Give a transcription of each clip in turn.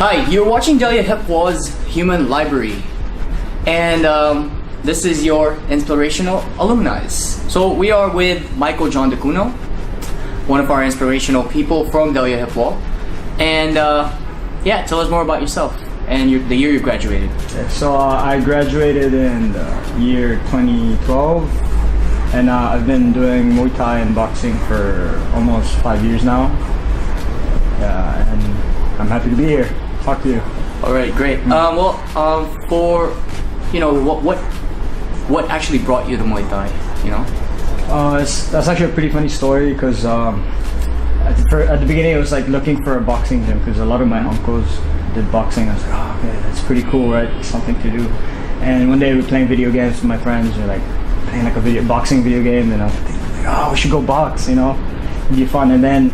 Hi, you're watching Delia Human Library, and this is your inspirational alumni. So we are with Michael John DeCuno, one of our inspirational people from Delia and yeah, tell us more about yourself and the year you graduated. So I graduated in the year 2012, and I've been doing Muay Thai and boxing for almost 5 years now. Yeah, and I'm happy to be here. Talk to you. All right, great. For what actually brought you to Muay Thai? You know, that's actually a pretty funny story because at the beginning it was like looking for a boxing gym because a lot of my uncles did boxing. I was like, oh, okay, that's pretty cool, right? It's something to do. And one day we were playing video games with my friends. We're like playing like a boxing video game, and I was thinking, oh, we should go box. You know, it'd be fun. And then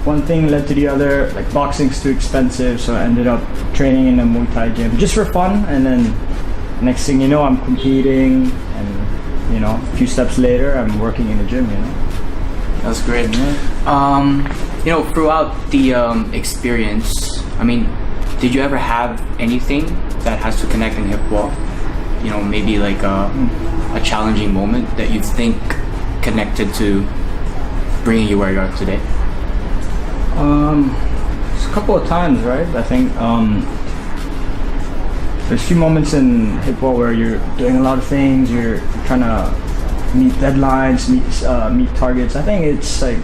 one thing led to the other. Like boxing's too expensive, so I ended up training in a Muay Thai gym just for fun. And then next thing you know, I'm competing, and a few steps later, I'm working in the gym. That's great. Yeah. Throughout the experience, I mean, did you ever have anything that has to connect in hip hop? Maybe like a challenging moment that you think connected to bringing you where you are today? It's a couple of times, right? I think there's a few moments in hip hop where you're doing a lot of things. You're trying to meet deadlines, meet targets. I think it's like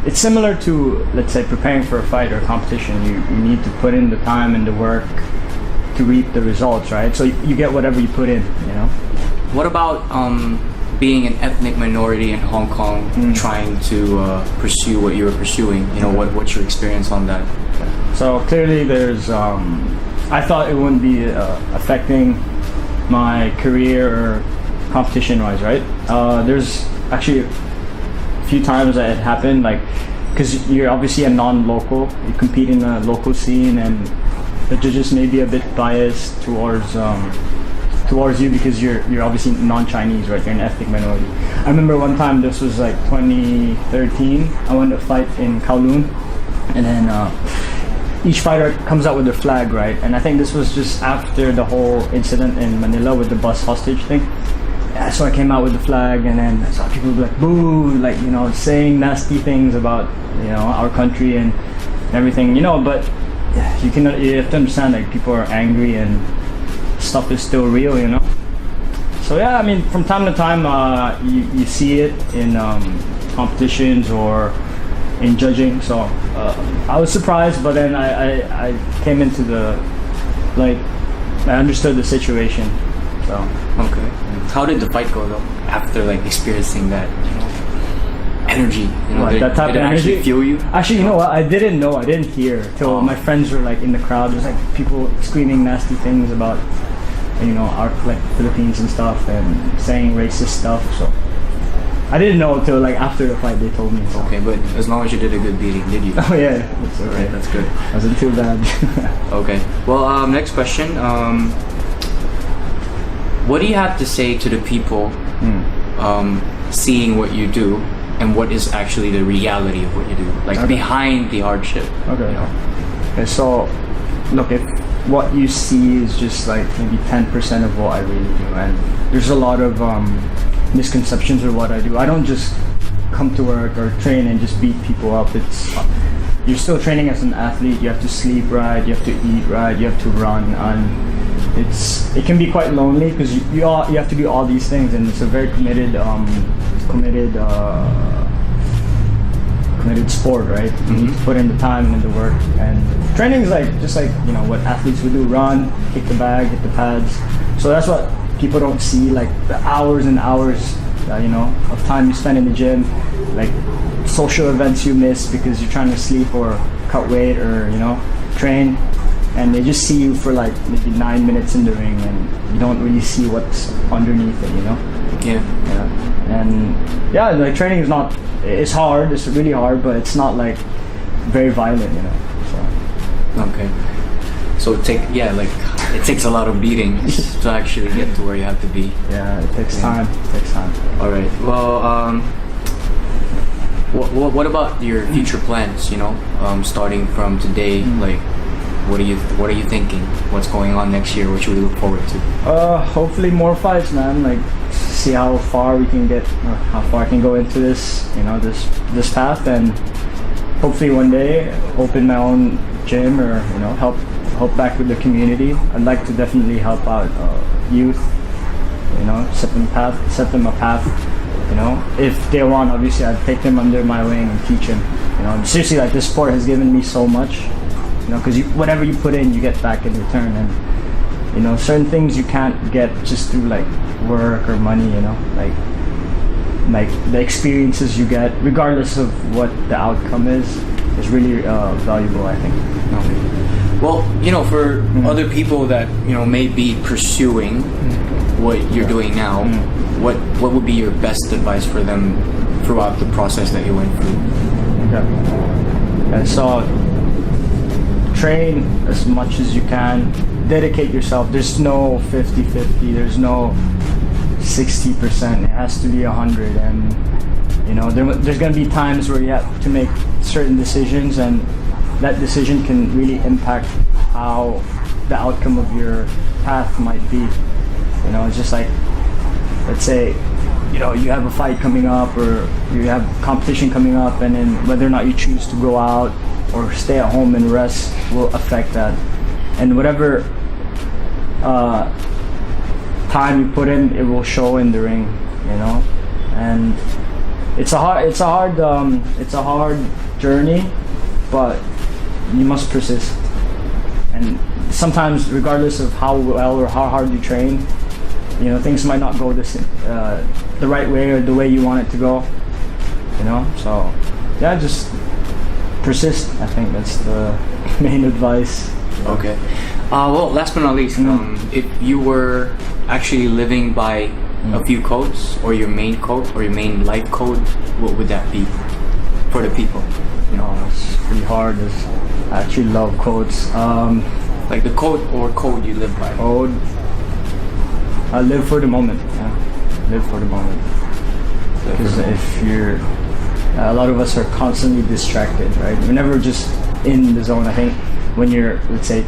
it's similar to, let's say, preparing for a fight or a competition. You need to put in the time and the work to reap the results, right? So you get whatever you put in. What about being an ethnic minority in Hong Kong, trying to pursue what you were pursuing? What's your experience on that? So clearly there's, I thought it wouldn't be affecting my career or competition-wise, right? There's actually a few times that it happened, like, because you're obviously a non-local, you compete in a local scene, and the judges may be a bit biased towards you because you're obviously non-Chinese, right? You're an ethnic minority. I remember one time, this was like 2013, I went to fight in Kowloon, and then each fighter comes out with their flag, right? And I think this was just after the whole incident in Manila with the bus hostage thing. Yeah, so I came out with the flag, and then I saw people be like, boo, like, saying nasty things about, our country and everything, but you have to understand, like, people are angry and stuff is still real, So yeah, I mean, from time to time, you see it in competitions or in judging. So I was surprised, but then I came into I understood the situation. So okay. How did the fight go though? After experiencing that, energy, that type did it of energy actually fuel you? Actually, you know what? I didn't know. I didn't hear till my friends were in the crowd. There's people screaming nasty things about our Philippines and stuff, and saying racist stuff. So I didn't know until after the fight they told me. So. Okay, but as long as you did a good beating, did you? Oh yeah, that's okay. Right, that's good. Wasn't too bad. Okay. Well, next question. What do you have to say to the people seeing what you do and what is actually the reality of what you do, behind the hardship? Okay. Okay. So, look, if what you see is just maybe 10% of what I really do, and there's a lot of misconceptions of what I do. I don't just come to work or train and just beat people up. You're still training as an athlete. You have to sleep right, you have to eat right, you have to run, and it can be quite lonely because you have to do all these things, and it's a very committed sport, right? You need to put in the time and the work, and training is just what athletes would do: run, kick the bag, hit the pads. So that's what people don't see, the hours and hours of time you spend in the gym, social events you miss because you're trying to sleep or cut weight or train, and they just see you for maybe 9 minutes in the ring, and you don't really see what's underneath it. Yeah. And yeah, training is not, it's hard, it's really hard, but it's not very violent, so. Okay. So it takes a lot of beatings to actually get to where you have to be. Yeah, it takes time. All right. Well, What about your future plans? You know, starting from today, like, what are you thinking? What's going on next year? What should we look forward to? Hopefully more fights, man. Like, see how far we can get, or how far I can go into this, you know, this path, and hopefully one day open my own gym, or you know, help back with the community. I'd like to definitely help out youth. You know, set them a path. You know, if they want, obviously, I'd take them under my wing and teach them. You know, seriously, like, this sport has given me so much. You know, because whatever you put in, you get back in return, and you know, certain things you can't get just through like work or money. You know, like the experiences you get, regardless of what the outcome is really valuable, I think. Well, you know, for other people that, you know, may be pursuing what you're doing now, what would be your best advice for them throughout the process that you went through? Okay. So train as much as you can. Dedicate yourself. There's no 50-50. There's no 60%. It has to be 100. And you know, there's going to be times where you have to make certain decisions, and that decision can really impact how the outcome of your path might be. You know, it's just like, let's say, you know, you have a fight coming up, or you have competition coming up, and then whether or not you choose to go out or stay at home and rest will affect that. And whatever time you put in, it will show in the ring. You know, and it's a hard journey, but you must persist. And sometimes, regardless of how well or how hard you train, you know, things might not go the right way or the way you want it to go. You know, so yeah, just persist. I think that's the main advice. Okay. Well, last but not least, if you were actually living by a few codes, or your main code, or your main life code, what would that be for the people? You know, it's pretty hard. I actually love codes. Like the code you live by. Code. I live for the moment. Yeah, live for the moment. Because if you're, a lot of us are constantly distracted, right? We're never just in the zone. I think when you're, let's say,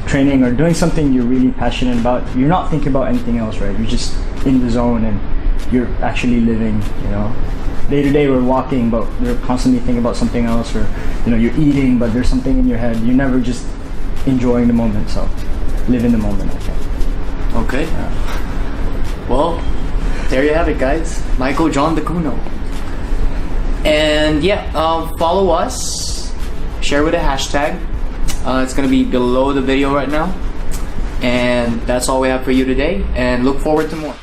training or doing something you're really passionate about, you're not thinking about anything else, right? You're just in the zone and you're actually living. You know, day to day we're walking, but we're constantly thinking about something else, or you know, you're eating, but there's something in your head. You're never just enjoying the moment. So live in the moment, I think. Okay. Yeah. Well, there you have it, guys. Michael John DeCuno. And yeah, follow us, share with a hashtag. It's gonna be below the video right now. And that's all we have for you today, and look forward to more.